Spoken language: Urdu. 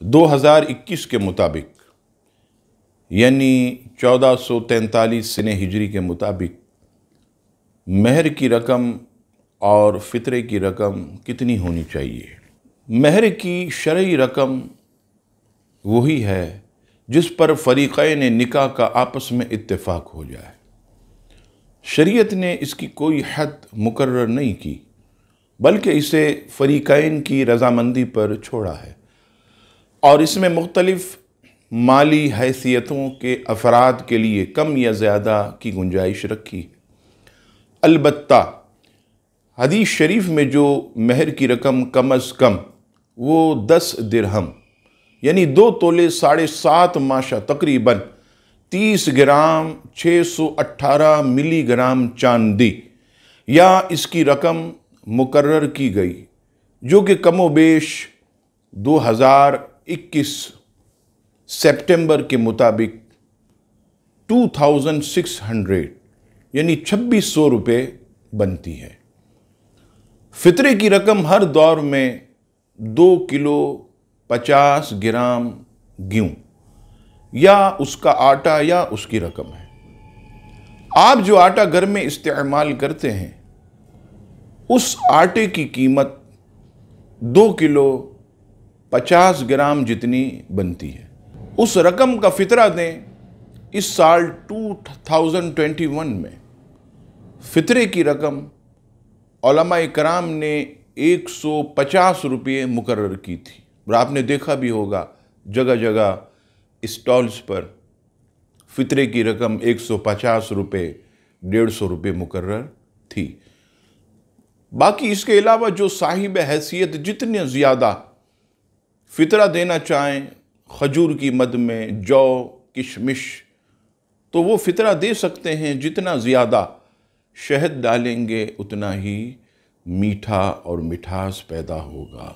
2021 کے مطابق یعنی 1443 سنہ ہجری کے مطابق مہر کی رقم اور فطرے کی رقم کتنی ہونی چاہیے؟ مہر کی شرعی رقم وہی ہے جس پر فریقین نکاح کا آپس میں اتفاق ہو جائے۔ شریعت نے اس کی کوئی حد مقرر نہیں کی بلکہ اسے فریقین کی رضامندی پر چھوڑا ہے، اور اس میں مختلف مالی حیثیتوں کے افراد کے لیے کم یا زیادہ کی گنجائش رکھی۔ البتہ حدیث شریف میں جو مہر کی رقم کم از کم وہ 10 درہم یعنی 2 تولے 7.5 ماشا تقریباً 30 گرام 618 ملی گرام چاندی یا اس کی رقم مقرر کی گئی، جو کہ کم و بیش 2021 سپٹمبر کے مطابق 2600 یعنی 2600 روپے بنتی ہے۔ فطرے کی رقم ہر دور میں 2 کلو 50 گرام گیہوں یا اس کا آٹا یا اس کی رقم ہے۔ آپ جو آٹا گھر میں استعمال کرتے ہیں اس آٹے کی قیمت 2 کلو 50 گرام جتنی بنتی ہے۔ اس رقم کا فطرہ دیں۔ اس سال 2021 میں فطرے کی رقم علماء کرام نے 150 روپے مقرر کی تھی، اور آپ نے دیکھا بھی ہوگا جگہ جگہ اسٹالز پر فطرے کی رقم 150 روپے 150 روپے مقرر تھی۔ باقی اس کے علاوہ جو صاحب حیثیت جتنے زیادہ فطرہ دینا چاہیں، کھجور کی مد میں جو کشمش، تو وہ فطرہ دے سکتے ہیں۔ جتنا زیادہ شہد ڈالیں گے اتنا ہی میٹھا اور مٹھاس پیدا ہوگا۔